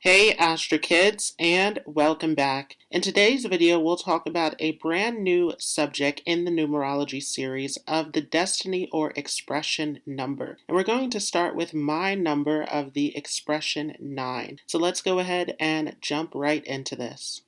Hey Astro Kids, and welcome back. In today's video, we'll talk about a brand new subject in the numerology series of the destiny or expression number. And we're going to start with my number of the expression 9. So let's go ahead and jump right into this.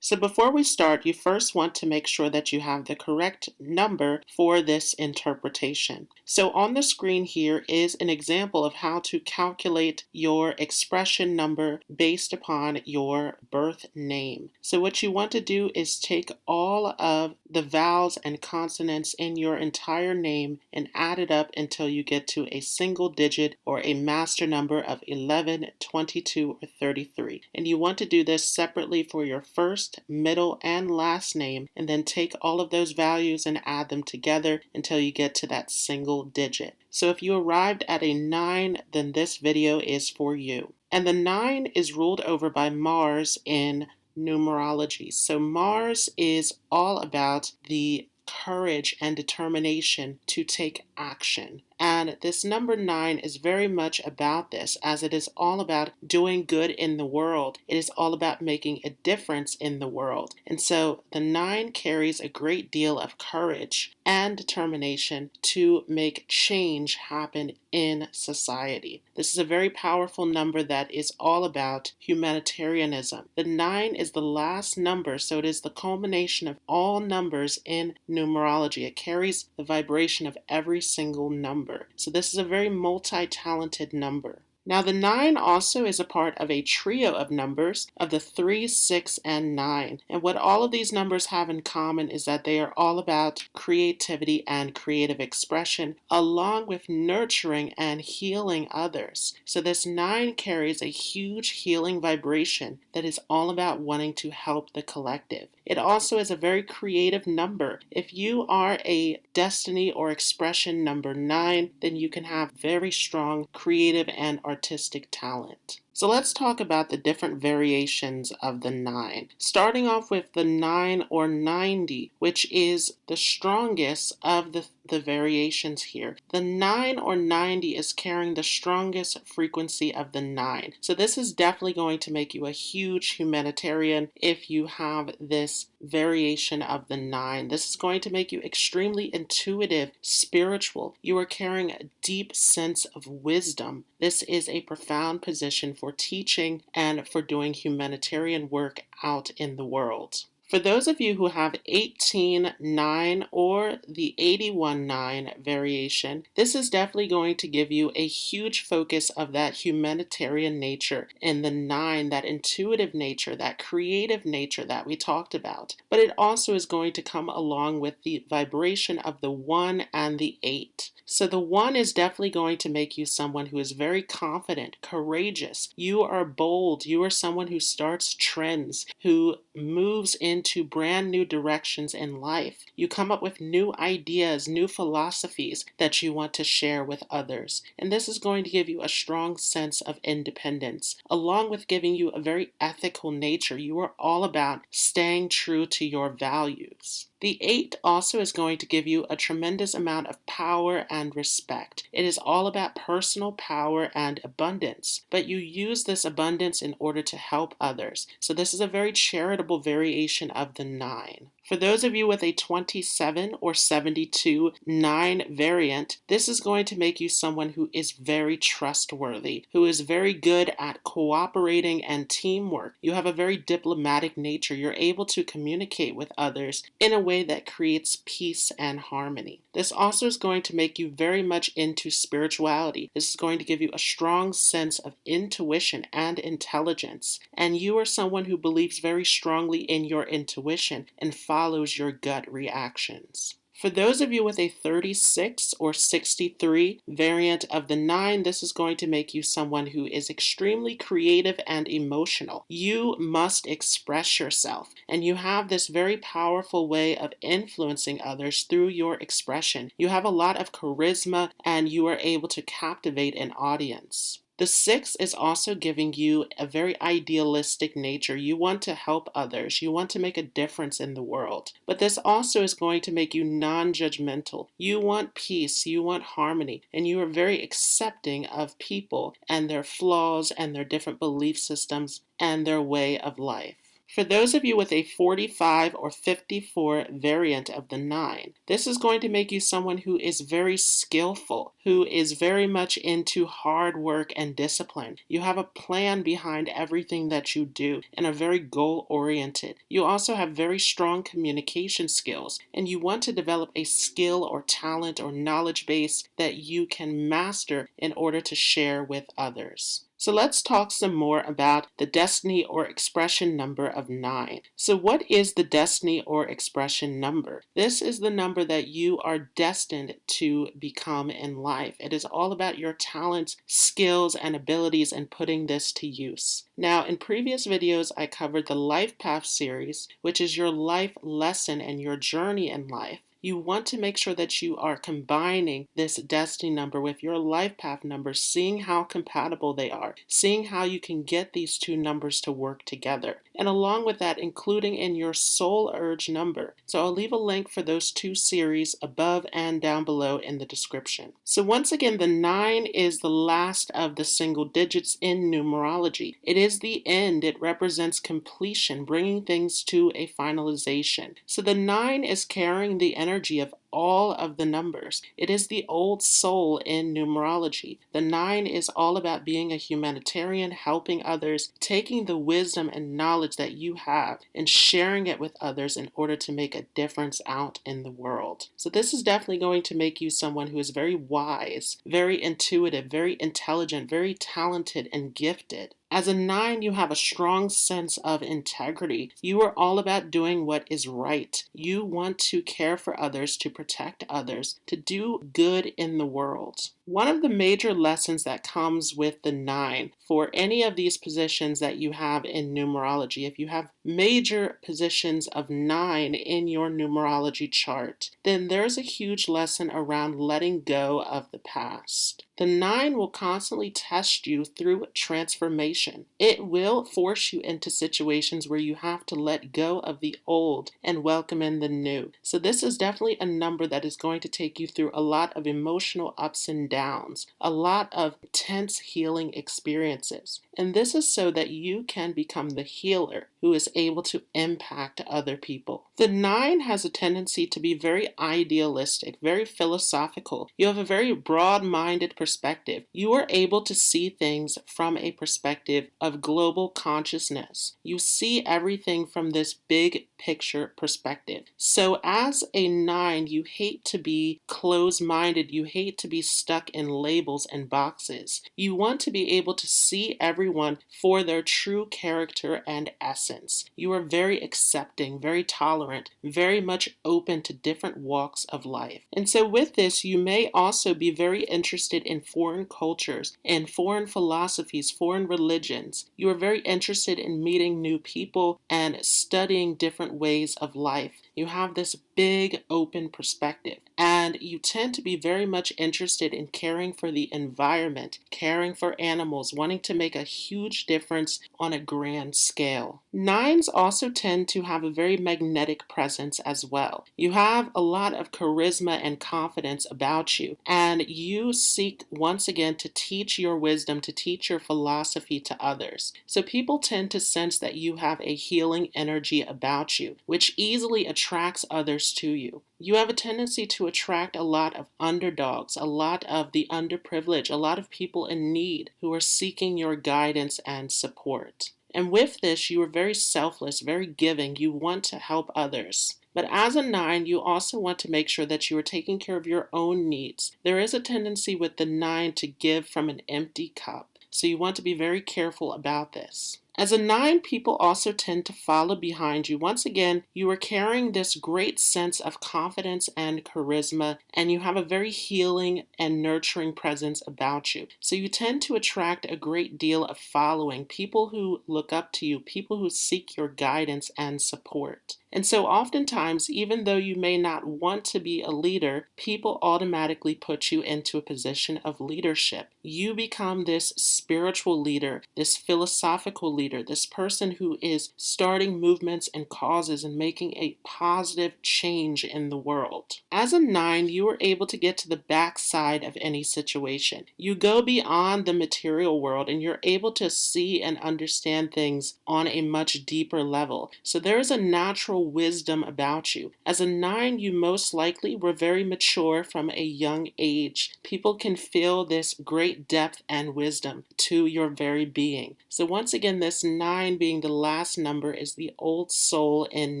So before we start, you first want to make sure that you have the correct number for this interpretation. So on the screen here is an example of how to calculate your expression number based upon your birth name. So what you want to do is take all of the vowels and consonants in your entire name and add it up until you get to a single digit or a master number of 11, 22, or 33. And you want to do this separately for your first, middle, and last name, and then take all of those values and add them together until you get to that single digit. So if you arrived at a 9, then this video is for you. And the 9 is ruled over by Mars in numerology. So Mars is all about the courage and determination to take action. And this number 9 is very much about this, as it is all about doing good in the world. It is all about making a difference in the world. And so the 9 carries a great deal of courage and determination to make change happen in society. This is a very powerful number that is all about humanitarianism. The 9 is the last number, so it is the culmination of all numbers in numerology. It carries the vibration of every single number. So this is a very multi-talented number. Now the 9 also is a part of a trio of numbers of the 3, 6, and 9. And what all of these numbers have in common is that they are all about creativity and creative expression, along with nurturing and healing others. So this 9 carries a huge healing vibration that is all about wanting to help the collective. It also is a very creative number. If you are a destiny or expression number 9, then you can have very strong creative and artistic talent. So let's talk about the different variations of the 9. Starting off with the 9 or 90, which is the strongest of the variations here. The 9 or 90 is carrying the strongest frequency of the 9. So this is definitely going to make you a huge humanitarian if you have this variation of the 9. This is going to make you extremely intuitive, spiritual. You are carrying a deep sense of wisdom. This is a profound position for teaching and for doing humanitarian work out in the world. For those of you who have 18-9 or the 81-9 variation, this is definitely going to give you a huge focus of that humanitarian nature in the 9, that intuitive nature, that creative nature that we talked about. But it also is going to come along with the vibration of the 1 and the 8. So the 1 is definitely going to make you someone who is very confident, courageous. You are bold. You are someone who starts trends, who moves into brand new directions in life. You come up with new ideas, new philosophies that you want to share with others. And this is going to give you a strong sense of independence, along with giving you a very ethical nature. You are all about staying true to your values. The 8 also is going to give you a tremendous amount of power and respect. It is all about personal power and abundance, but you use this abundance in order to help others. So this is a very charitable variation of the 9. For those of you with a 27 or 72-9 variant, this is going to make you someone who is very trustworthy, who is very good at cooperating and teamwork. You have a very diplomatic nature. You're able to communicate with others in a way that creates peace and harmony. This also is going to make you very much into spirituality. This is going to give you a strong sense of intuition and intelligence. And you are someone who believes very strongly in your intuition and follows your gut reactions. For those of you with a 36 or 63 variant of the 9, this is going to make you someone who is extremely creative and emotional. You must express yourself, and you have this very powerful way of influencing others through your expression. You have a lot of charisma, and you are able to captivate an audience. The 6 is also giving you a very idealistic nature. You want to help others. You want to make a difference in the world. But this also is going to make you non-judgmental. You want peace, you want harmony, and you are very accepting of people and their flaws and their different belief systems and their way of life. For those of you with a 45 or 54 variant of the 9, this is going to make you someone who is very skillful, who is very much into hard work and discipline. You have a plan behind everything that you do and are very goal-oriented. You also have very strong communication skills, and you want to develop a skill or talent or knowledge base that you can master in order to share with others. So let's talk some more about the destiny or expression number of 9. So what is the destiny or expression number? This is the number that you are destined to become in life. It is all about your talents, skills, and abilities and putting this to use. Now, in previous videos, I covered the Life Path series, which is your life lesson and your journey in life. You want to make sure that you are combining this destiny number with your life path number, seeing how compatible they are, seeing how you can get these two numbers to work together. And along with that, including in your soul urge number. So I'll leave a link for those two series above and down below in the description. So once again, the 9 is the last of the single digits in numerology. It is the end. It represents completion, bringing things to a finalization. So the 9 is carrying the energy of all of the numbers. It is the old soul in numerology. The 9 is all about being a humanitarian, helping others, taking the wisdom and knowledge that you have and sharing it with others in order to make a difference out in the world. So this is definitely going to make you someone who is very wise, very intuitive, very intelligent, very talented, and gifted. As a 9, you have a strong sense of integrity. You are all about doing what is right. You want to care for others, to protect others, to do good in the world. One of the major lessons that comes with the 9 for any of these positions that you have in numerology, if you have major positions of 9 in your numerology chart, then there's a huge lesson around letting go of the past. The 9 will constantly test you through transformation. It will force you into situations where you have to let go of the old and welcome in the new. So this is definitely a number that is going to take you through a lot of emotional ups and downs, a lot of intense healing experiences. And this is so that you can become the healer who is able to impact other people. The 9 has a tendency to be very idealistic, very philosophical. You have a very broad-minded perspective. You are able to see things from a perspective of global consciousness. You see everything from this big picture perspective. So as a 9, you hate to be closed-minded. You hate to be stuck in labels and boxes. You want to be able to see everyone for their true character and essence. You are very accepting, very tolerant, very much open to different walks of life. And so with this, you may also be very interested in foreign cultures and foreign philosophies, foreign religions. You are very interested in meeting new people and studying different ways of life. You have this big open perspective, and you tend to be very much interested in caring for the environment, caring for animals, wanting to make a huge difference on a grand scale. 9s also tend to have a very magnetic presence as well. You have a lot of charisma and confidence about you, and you seek once again to teach your wisdom, to teach your philosophy to others. So people tend to sense that you have a healing energy about you, which easily attracts others to you. You have a tendency to attract a lot of underdogs, a lot of the underprivileged, a lot of people in need who are seeking your guidance and support. And with this, you are very selfless, very giving. You want to help others. But as a 9, you also want to make sure that you are taking care of your own needs. There is a tendency with the 9 to give from an empty cup. So you want to be very careful about this. As a 9, people also tend to follow behind you. Once again, you are carrying this great sense of confidence and charisma, and you have a very healing and nurturing presence about you. So you tend to attract a great deal of following, people who look up to you, people who seek your guidance and support. And so oftentimes, even though you may not want to be a leader, people automatically put you into a position of leadership. You become this spiritual leader, this philosophical leader, this person who is starting movements and causes and making a positive change in the world. As a 9, you are able to get to the backside of any situation. You go beyond the material world and you're able to see and understand things on a much deeper level. So there is a natural wisdom about you. As a 9, you most likely were very mature from a young age. People can feel this great depth and wisdom to your very being. So once again, this 9 being the last number is the old soul in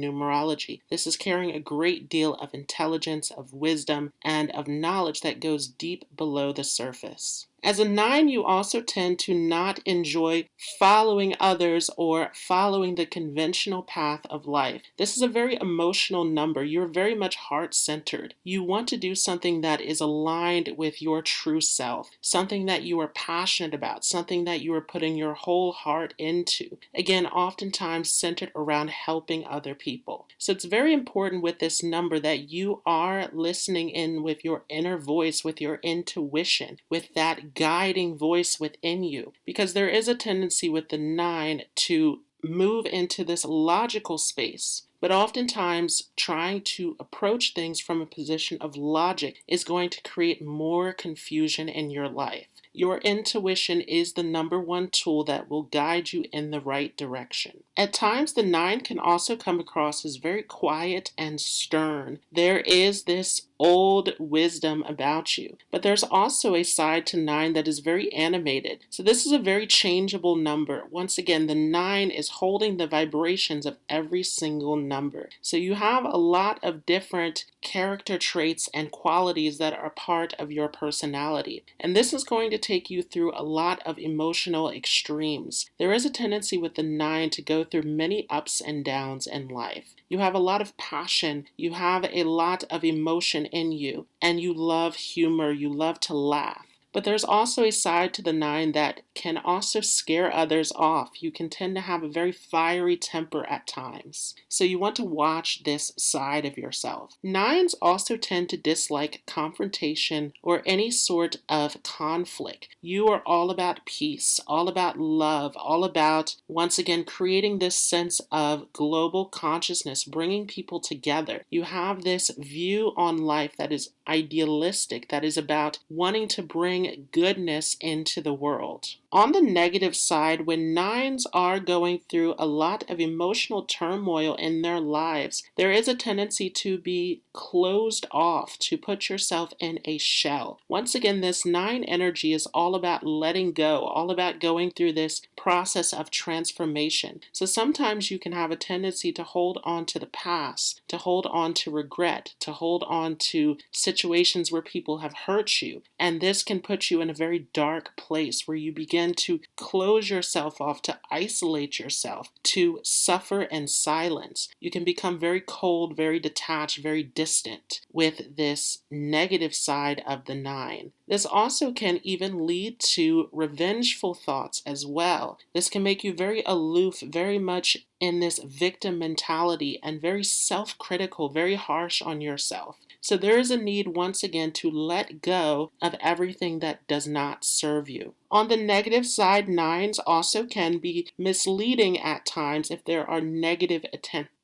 numerology. This is carrying a great deal of intelligence, of wisdom, and of knowledge that goes deep below the surface. As a 9, you also tend to not enjoy following others or following the conventional path of life. This is a very emotional number. You're very much heart-centered. You want to do something that is aligned with your true self, something that you are passionate about, something that you are putting your whole heart into. Again, oftentimes centered around helping other people. So it's very important with this number that you are listening in with your inner voice, with your intuition, with that guiding voice within you, because there is a tendency with the 9 to move into this logical space. But oftentimes, trying to approach things from a position of logic is going to create more confusion in your life. Your intuition is the number one tool that will guide you in the right direction. At times, the 9 can also come across as very quiet and stern. There is this old wisdom about you, but there's also a side to 9 that is very animated. So this is a very changeable number. Once again, the 9 is holding the vibrations of every single number. So you have a lot of different character traits and qualities that are part of your personality. And this is going to take you through a lot of emotional extremes. There is a tendency with the 9 to go through many ups and downs in life. You have a lot of passion, you have a lot of emotion in you, and you love humor, you love to laugh. But there's also a side to the 9 that can also scare others off. You can tend to have a very fiery temper at times. So you want to watch this side of yourself. 9s also tend to dislike confrontation or any sort of conflict. You are all about peace, all about love, all about, once again, creating this sense of global consciousness, bringing people together. You have this view on life that is idealistic, that is about wanting to bring goodness into the world. On the negative side, when 9s are going through a lot of emotional turmoil in their lives, there is a tendency to be closed off, to put yourself in a shell. Once again, this 9 energy is all about letting go, all about going through this process of transformation. So sometimes you can have a tendency to hold on to the past, to hold on to regret, to hold on to situations where people have hurt you. And this can put you in a very dark place where you begin to close yourself off, to isolate yourself, to suffer in silence. You can become very cold, very detached, very distant with this negative side of the 9. This also can even lead to revengeful thoughts as well. This can make you very aloof, very much in this victim mentality, and very self-critical, very harsh on yourself. So there is a need, once again, to let go of everything that does not serve you. On the negative side, 9s also can be misleading at times if there are negative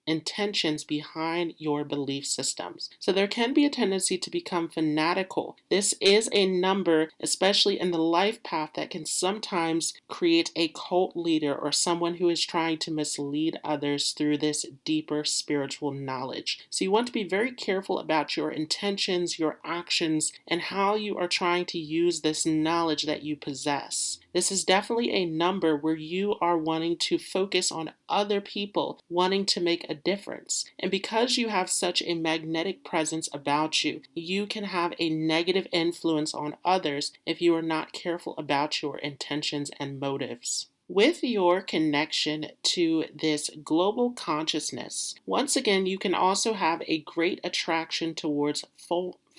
intentions behind your belief systems. So there can be a tendency to become fanatical. This is a number, especially in the life path, that can sometimes create a cult leader or someone who is trying to mislead others through this deeper spiritual knowledge. So you want to be very careful about your intentions, your actions, and how you are trying to use this knowledge that you possess. This is definitely a number where you are wanting to focus on other people, wanting to make a difference. And because you have such a magnetic presence about you, you can have a negative influence on others if you are not careful about your intentions and motives. With your connection to this global consciousness, once again, you can also have a great attraction towards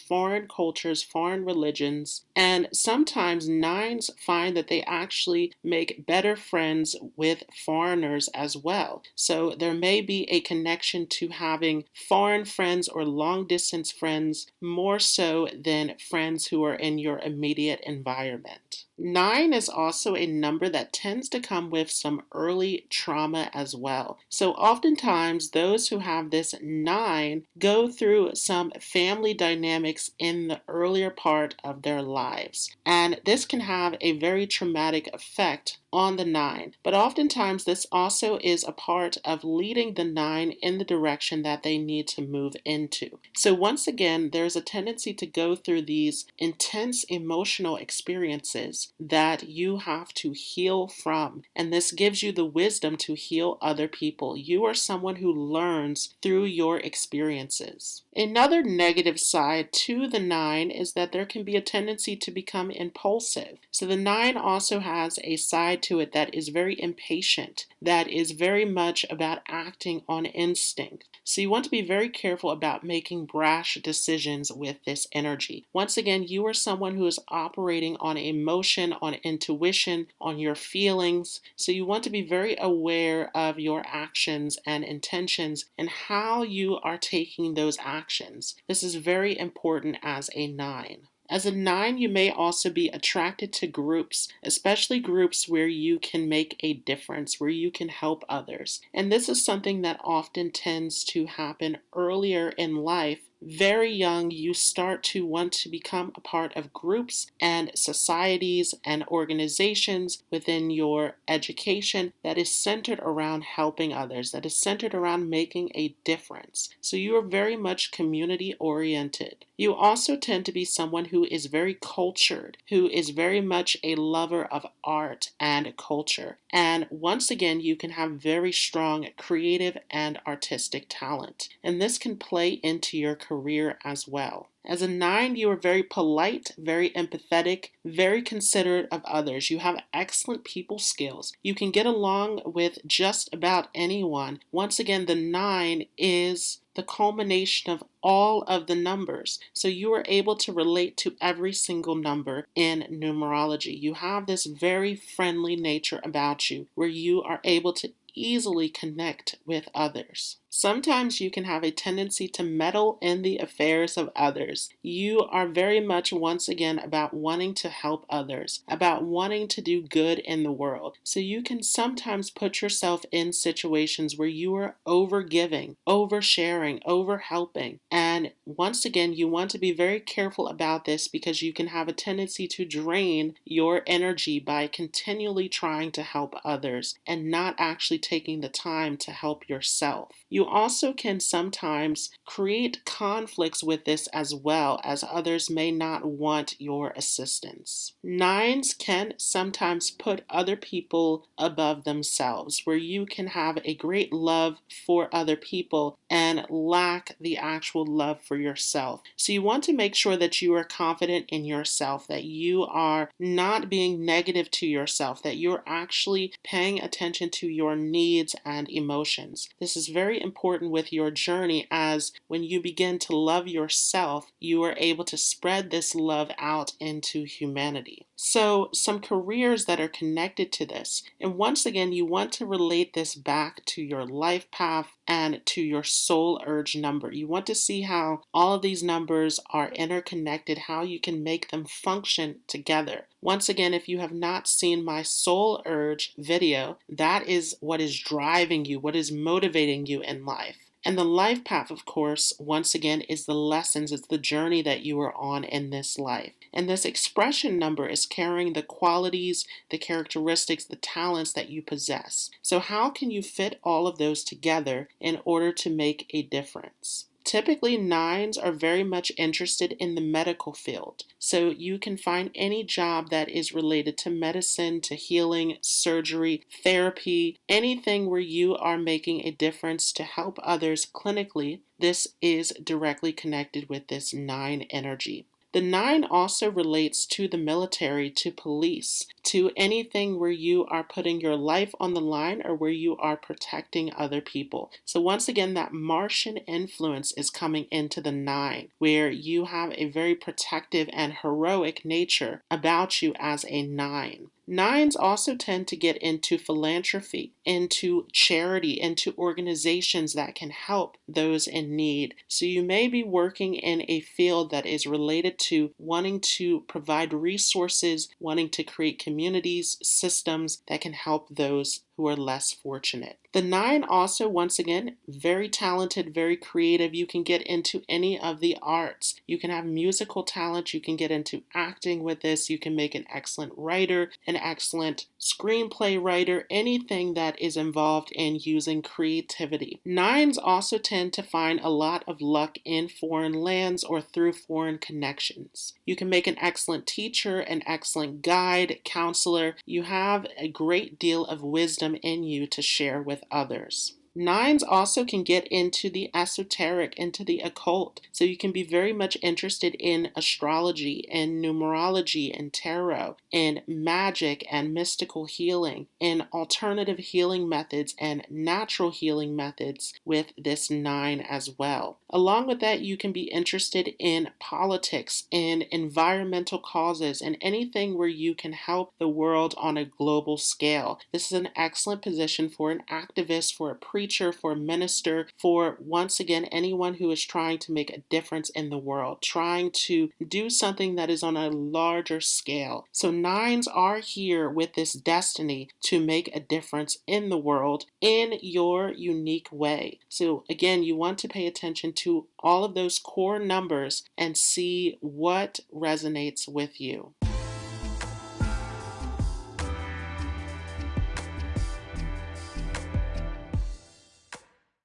foreign cultures, foreign religions, and sometimes nines find that they actually make better friends with foreigners as well. So there may be a connection to having foreign friends or long distance friends more so than friends who are in your immediate environment. 9 is also a number that tends to come with some early trauma as well. So oftentimes those who have this 9 go through some family dynamics in the earlier part of their lives. And this can have a very traumatic effect on the 9. But oftentimes this also is a part of leading the 9 in the direction that they need to move into. So once again, there's a tendency to go through these intense emotional experiences that you have to heal from. And this gives you the wisdom to heal other people. You are someone who learns through your experiences. Another negative side to the 9 is that there can be a tendency to become impulsive. So the 9 also has a side to it that is very impatient, that is very much about acting on instinct. So you want to be very careful about making brash decisions with this energy. Once again, you are someone who is operating on emotion, on intuition, on your feelings. So you want to be very aware of your actions and intentions and how you are taking those actions. This is very important as a 9. As a 9, you may also be attracted to groups, especially groups where you can make a difference, where you can help others. And this is something that often tends to happen earlier in life. Very young, you start to want to become a part of groups and societies and organizations within your education that is centered around helping others, that is centered around making a difference. So you are very much community oriented. You also tend to be someone who is very cultured, who is very much a lover of art and culture. And once again, you can have very strong creative and artistic talent. And this can play into your career as well. As a 9, you are very polite, very empathetic, very considerate of others. You have excellent people skills. You can get along with just about anyone. Once again, the 9 is the culmination of all of the numbers. So you are able to relate to every single number in numerology. You have this very friendly nature about you where you are able to easily connect with others. Sometimes you can have a tendency to meddle in the affairs of others. You are very much, once again, about wanting to help others, about wanting to do good in the world. So you can sometimes put yourself in situations where you are overgiving, oversharing, overhelping. And once again, you want to be very careful about this because you can have a tendency to drain your energy by continually trying to help others and not actually taking the time to help yourself. You also can sometimes create conflicts with this as well, as others may not want your assistance. 9s can sometimes put other people above themselves, where you can have a great love for other people and lack the actual love for yourself. So you want to make sure that you are confident in yourself, that you are not being negative to yourself, that you're actually paying attention to your needs and emotions. This is very important with your journey, as when you begin to love yourself, you are able to spread this love out into humanity. So some careers that are connected to this, and once again, you want to relate this back to your life path and to your soul urge number. You want to see how all of these numbers are interconnected, how you can make them function together. Once again, if you have not seen my soul urge video, that is what is driving you, what is motivating you in life. And the life path, of course, once again, is the lessons, it's the journey that you are on in this life. And this expression number is carrying the qualities, the characteristics, the talents that you possess. So how can you fit all of those together in order to make a difference? Typically, 9s are very much interested in the medical field. So you can find any job that is related to medicine, to healing, surgery, therapy, anything where you are making a difference to help others clinically. This is directly connected with this 9 energy. The 9 also relates to the military, to police, to anything where you are putting your life on the line or where you are protecting other people. So once again, that Martian influence is coming into the 9, where you have a very protective and heroic nature about you as a 9. Nines also tend to get into philanthropy, into charity, into organizations that can help those in need. So you may be working in a field that is related to wanting to provide resources, wanting to create communities, systems that can help those who are less fortunate. The 9 also, once again, very talented, very creative. You can get into any of the arts. You can have musical talent. You can get into acting with this. You can make an excellent writer, an excellent screenplay writer, anything that is involved in using creativity. 9s also tend to find a lot of luck in foreign lands or through foreign connections. You can make an excellent teacher, an excellent guide, counselor. You have a great deal of wisdom in you to share with others. 9s also can get into the esoteric, into the occult. So you can be very much interested in astrology and numerology and tarot and magic and mystical healing and alternative healing methods and natural healing methods with this 9 as well. Along with that, you can be interested in politics, in environmental causes, and anything where you can help the world on a global scale. This is an excellent position for an activist, for a preacher, for a minister, for, once again, anyone who is trying to make a difference in the world, trying to do something that is on a larger scale. So 9s are here with this destiny to make a difference in the world in your unique way. So again, you want to pay attention to all of those core numbers and see what resonates with you.